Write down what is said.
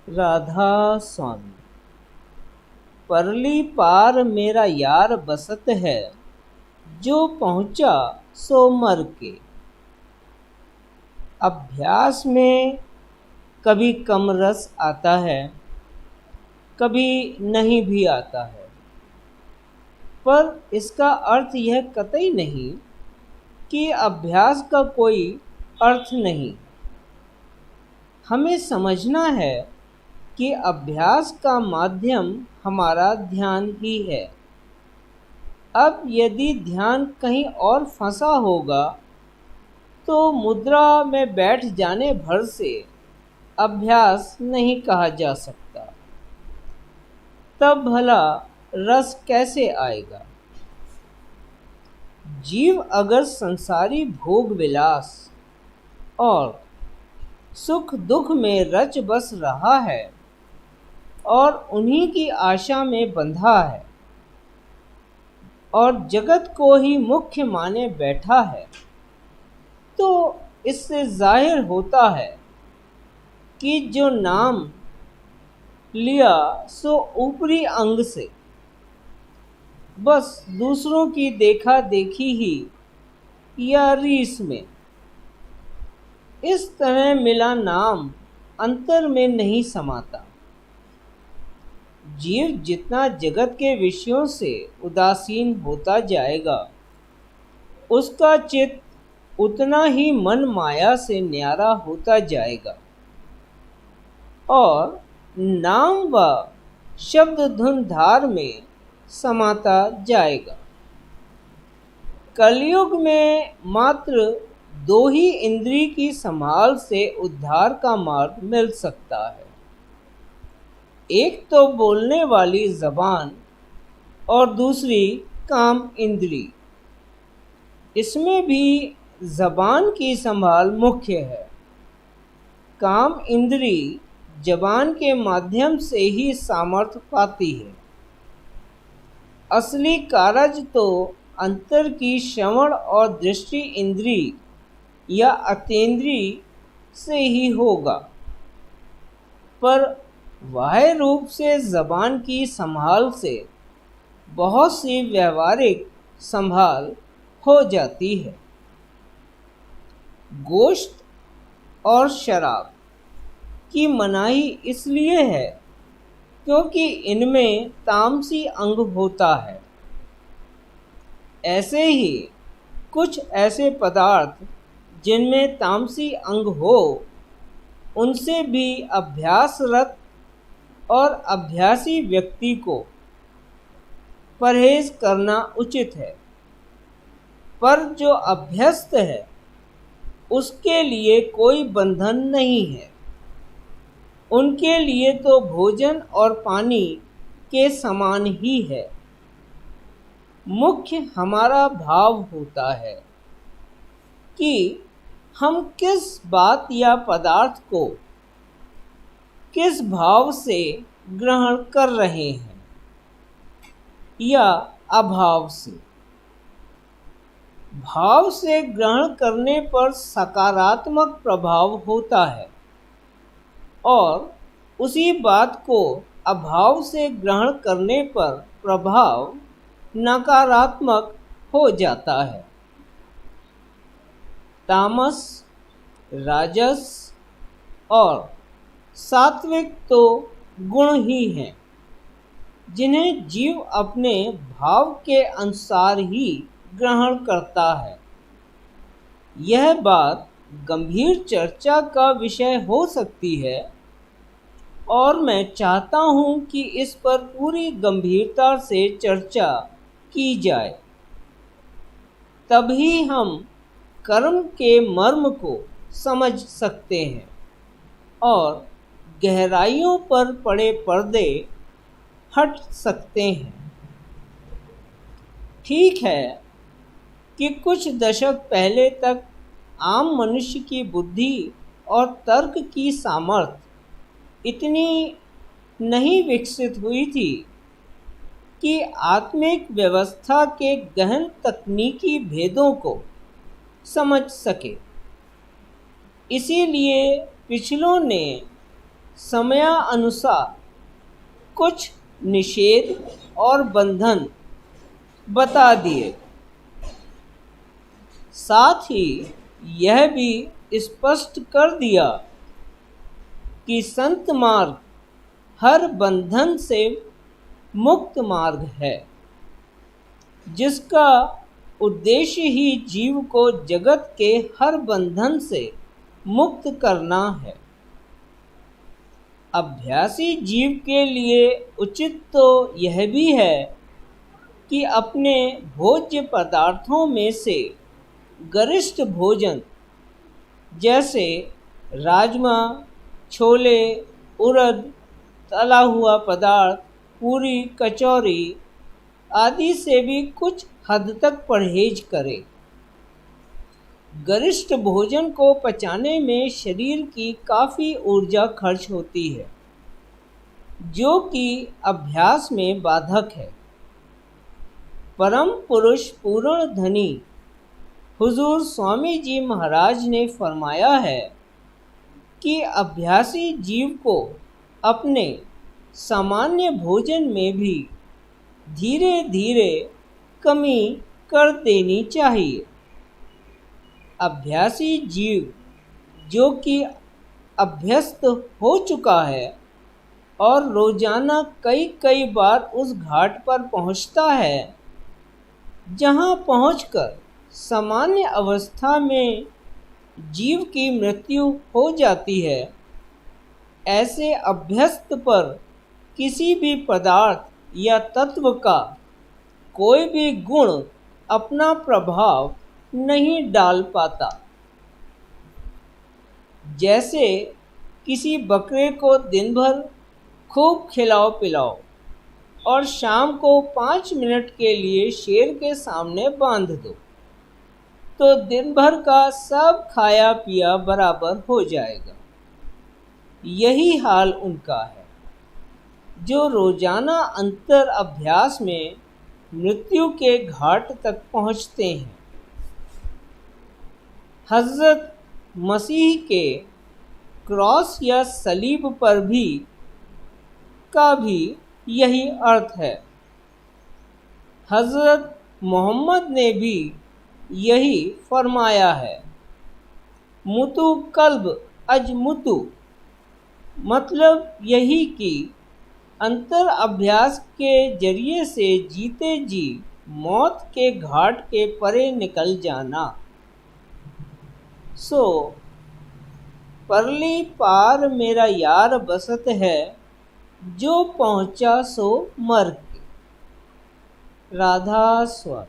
राधा स्वामी। परली पार मेरा यार बसत है, जो पहुँचा सो मर के। अभ्यास में कभी कम रस आता है, कभी नहीं भी आता है, पर इसका अर्थ यह कतई नहीं कि अभ्यास का कोई अर्थ नहीं। हमें समझना है कि अभ्यास का माध्यम हमारा ध्यान ही है। अब यदि ध्यान कहीं और फंसा होगा तो मुद्रा में बैठ जाने भर से अभ्यास नहीं कहा जा सकता। तब भला रस कैसे आएगा? जीव अगर संसारी भोग विलास और सुख दुख में रच बस रहा है और उन्हीं की आशा में बंधा है और जगत को ही मुख्य माने बैठा है, तो इससे जाहिर होता है कि जो नाम लिया सो ऊपरी अंग से, बस दूसरों की देखा देखी ही या रीस में। इस तरह मिला नाम अंतर में नहीं समाता। जीव जितना जगत के विषयों से उदासीन होता जाएगा, उसका चित्त उतना ही मन माया से न्यारा होता जाएगा और नाम व शब्द धुन धार में समाता जाएगा। कलयुग में मात्र दो ही इंद्री की संभाल से उद्धार का मार्ग मिल सकता है। एक तो बोलने वाली जबान और दूसरी काम इंद्री। इसमें भी जबान की संभाल मुख्य है। काम इंद्री जबान के माध्यम से ही सामर्थ्य पाती है। असली कारज तो अंतर की श्रवण और दृष्टि इंद्री या अतीन्द्री से ही होगा, पर बाह्य रूप से जबान की संभाल से बहुत सी व्यवहारिक संभाल हो जाती है। गोश्त और शराब की मनाही इसलिए है क्योंकि इनमें तामसी अंग होता है। ऐसे ही कुछ ऐसे पदार्थ जिनमें तामसी अंग हो, उनसे भी अभ्यासरत और अभ्यासी व्यक्ति को परहेज करना उचित है। पर जो अभ्यस्त है उसके लिए कोई बंधन नहीं है। उनके लिए तो भोजन और पानी के समान ही है। मुख्य हमारा भाव होता है कि हम किस बात या पदार्थ को किस भाव से ग्रहण कर रहे हैं या अभाव से। भाव से ग्रहण करने पर सकारात्मक प्रभाव होता है और उसी बात को अभाव से ग्रहण करने पर प्रभाव नकारात्मक हो जाता है। तामस, राजस और सात्विक तो गुण ही हैं, जिन्हें जीव अपने भाव के अनुसार ही ग्रहण करता है। यह बात गंभीर चर्चा का विषय हो सकती है और मैं चाहता हूँ कि इस पर पूरी गंभीरता से चर्चा की जाए। तभी हम कर्म के मर्म को समझ सकते हैं और गहराइयों पर पड़े पर्दे हट सकते हैं। ठीक है कि कुछ दशक पहले तक आम मनुष्य की बुद्धि और तर्क की सामर्थ्य इतनी नहीं विकसित हुई थी कि आत्मिक व्यवस्था के गहन तकनीकी भेदों को समझ सके। इसीलिए पिछलों ने समयानुसार कुछ निषेध और बंधन बता दिए। साथ ही यह भी स्पष्ट कर दिया कि संत मार्ग हर बंधन से मुक्त मार्ग है, जिसका उद्देश्य ही जीव को जगत के हर बंधन से मुक्त करना है। अभ्यासी जीव के लिए उचित तो यह भी है कि अपने भोज्य पदार्थों में से गरिष्ठ भोजन जैसे राजमा, छोले, उड़द, तला हुआ पदार्थ, पूरी, कचौरी आदि से भी कुछ हद तक परहेज करे। गरिष्ठ भोजन को पचाने में शरीर की काफ़ी ऊर्जा खर्च होती है, जो कि अभ्यास में बाधक है। परम पुरुष पूर्ण धनी हुजूर स्वामी जी महाराज ने फरमाया है कि अभ्यासी जीव को अपने सामान्य भोजन में भी धीरे धीरे कमी कर देनी चाहिए। अभ्यासी जीव जो कि अभ्यस्त हो चुका है और रोजाना कई कई बार उस घाट पर पहुंचता है जहां पहुंचकर सामान्य अवस्था में जीव की मृत्यु हो जाती है, ऐसे अभ्यस्त पर किसी भी पदार्थ या तत्व का कोई भी गुण अपना प्रभाव नहीं डाल पाता। जैसे किसी बकरे को दिन भर खूब खिलाओ पिलाओ और शाम को 5 मिनट के लिए शेर के सामने बांध दो, तो दिन भर का सब खाया पिया बराबर हो जाएगा। यही हाल उनका है जो रोजाना अंतर अभ्यास में मृत्यु के घाट तक पहुंचते हैं। हज़रत मसीह के क्रॉस या सलीब पर भी यही अर्थ है। हज़रत मोहम्मद ने भी यही फरमाया है। मुतु कल्ब अज मुतु, मतलब यही कि अंतर अभ्यास के जरिए से जीते जी मौत के घाट के परे निकल जाना। सो परली पार मेरा यार बसत है, जो पहुंचा सो मर के। राधा स्वर।